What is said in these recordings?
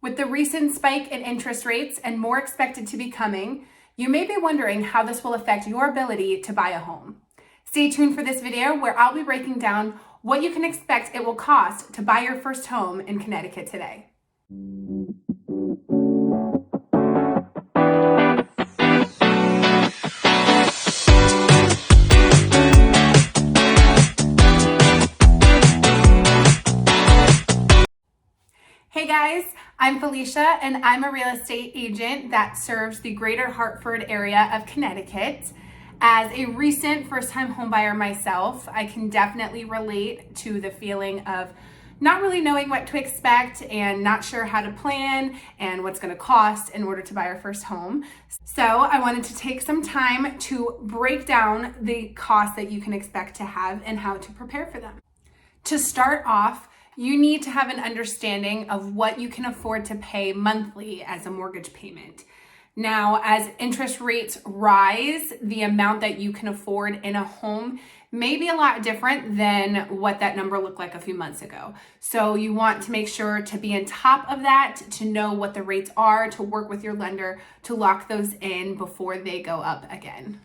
With the recent spike in interest rates and more expected to be coming, you may be wondering how this will affect your ability to buy a home. Stay tuned for this video where I'll be breaking down what you can expect it will cost to buy your first home in Connecticut today. Hey guys, I'm Felicia and I'm a real estate agent that serves the greater Hartford area of Connecticut. As a recent first-time homebuyer myself, I can definitely relate to the feeling of not really knowing what to expect and not sure how to plan and what's going to cost in order to buy our first home. So I wanted to take some time to break down the costs that you can expect to have and how to prepare for them. To start off, you need to have an understanding of what you can afford to pay monthly as a mortgage payment. Now, as interest rates rise, the amount that you can afford in a home may be a lot different than what that number looked like a few months ago. So you want to make sure to be on top of that, to know what the rates are, to work with your lender to lock those in before they go up again.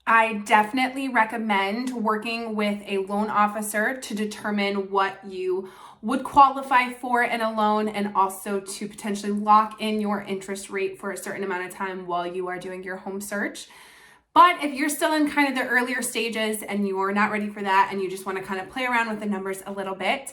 I definitely recommend working with a loan officer to determine what you would qualify for in a loan and also to potentially lock in your interest rate for a certain amount of time while you are doing your home search. But if you're still in kind of the earlier stages and you're not ready for that and you just want to kind of play around with the numbers a little bit,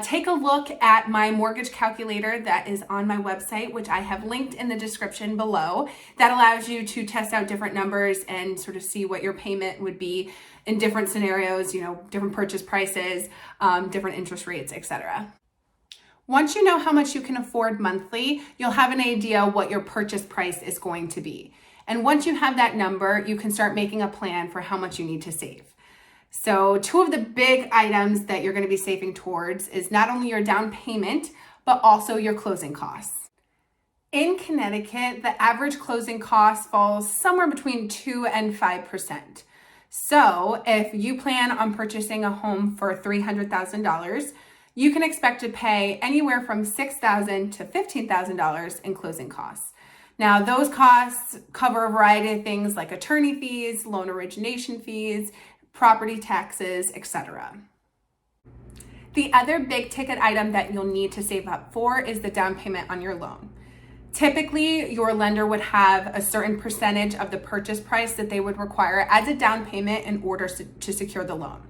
take a look at my mortgage calculator that is on my website, which I have linked in the description below. That allows you to test out different numbers and sort of see what your payment would be in different scenarios, different purchase prices, different interest rates, etc. Once you know how much you can afford monthly, you'll have an idea what your purchase price is going to be. And once you have that number, you can start making a plan for how much you need to save. So two of the big items that you're going to be saving towards is not only your down payment, but also your closing costs. In Connecticut, the average closing cost falls somewhere between 2 and 5%. So if you plan on purchasing a home for $300,000, you can expect to pay anywhere from $6,000 to $15,000 in closing costs. Now, those costs cover a variety of things like attorney fees, loan origination fees, property taxes, etc. The other big ticket item that you'll need to save up for is the down payment on your loan. Typically, your lender would have a certain percentage of the purchase price that they would require as a down payment in order to secure the loan.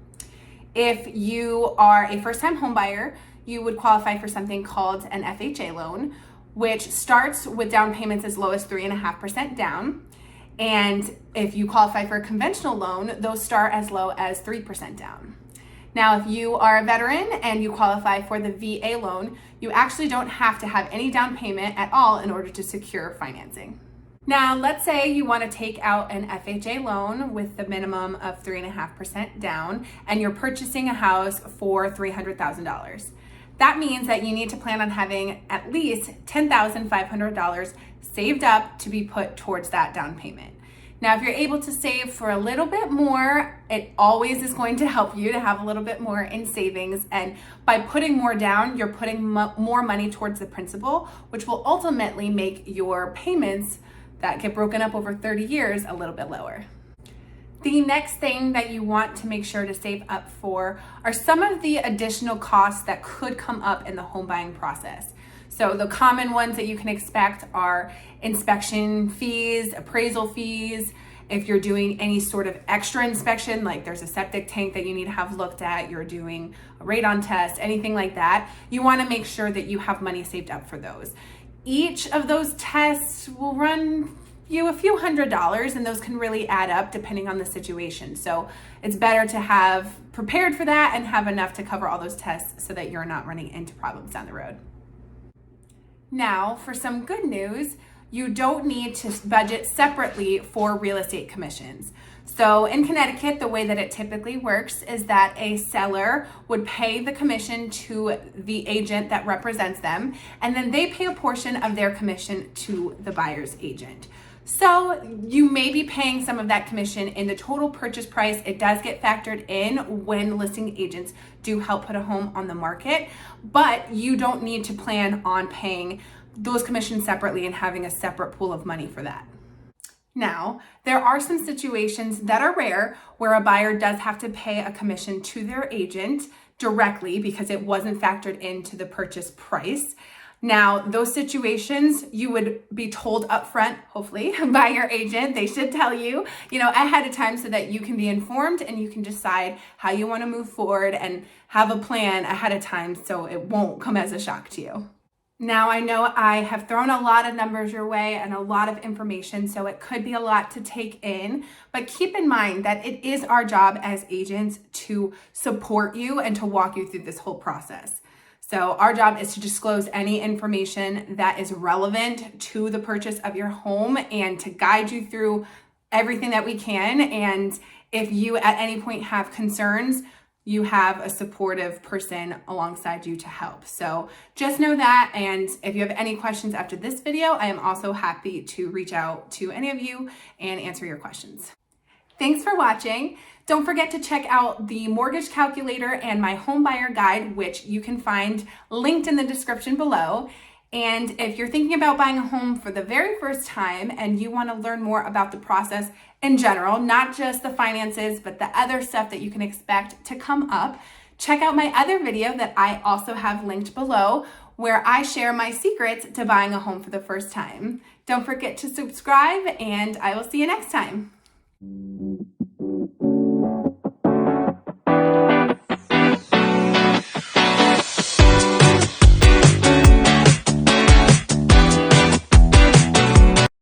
If you are a first-time homebuyer, you would qualify for something called an FHA loan, which starts with down payments as low as 3.5% down. And if you qualify for a conventional loan, those start as low as 3% down. Now, if you are a veteran and you qualify for the VA loan, you actually don't have to have any down payment at all in order to secure financing. Now, let's say you want to take out an FHA loan with the minimum of 3.5% down and you're purchasing a house for $300,000. That means that you need to plan on having at least $10,500 saved up to be put towards that down payment. Now, if you're able to save for a little bit more, it always is going to help you to have a little bit more in savings. And by putting more down, you're putting more money towards the principal, which will ultimately make your payments that get broken up over 30 years a little bit lower. The next thing that you want to make sure to save up for are some of the additional costs that could come up in the home buying process. So the common ones that you can expect are inspection fees, appraisal fees. If you're doing any sort of extra inspection, like there's a septic tank that you need to have looked at, you're doing a radon test, anything like that, you want to make sure that you have money saved up for those. Each of those tests will run you a few $100s, and those can really add up depending on the situation. So it's better to have prepared for that and have enough to cover all those tests so that you're not running into problems down the road. Now, for some good news, you don't need to budget separately for real estate commissions. So in Connecticut, the way that it typically works is that a seller would pay the commission to the agent that represents them, and then they pay a portion of their commission to the buyer's agent. So you may be paying some of that commission in the total purchase price. It does get factored in when listing agents do help put a home on the market, but you don't need to plan on paying those commissions separately and having a separate pool of money for that. Now, there are some situations that are rare where a buyer does have to pay a commission to their agent directly because it wasn't factored into the purchase price. Now, those situations you would be told upfront, hopefully, by your agent. They should tell you, ahead of time so that you can be informed and you can decide how you want to move forward and have a plan ahead of time so it won't come as a shock to you. Now, I know I have thrown a lot of numbers your way and a lot of information, so it could be a lot to take in, but keep in mind that it is our job as agents to support you and to walk you through this whole process. So our job is to disclose any information that is relevant to the purchase of your home and to guide you through everything that we can. And if you at any point have concerns, you have a supportive person alongside you to help. So just know that. And if you have any questions after this video, I am also happy to reach out to any of you and answer your questions. Thanks for watching. Don't forget to check out the mortgage calculator and my home buyer guide, which you can find linked in the description below. And if you're thinking about buying a home for the very first time and you want to learn more about the process in general, not just the finances, but the other stuff that you can expect to come up, check out my other video that I also have linked below, where I share my secrets to buying a home for the first time. Don't forget to subscribe, and I will see you next time.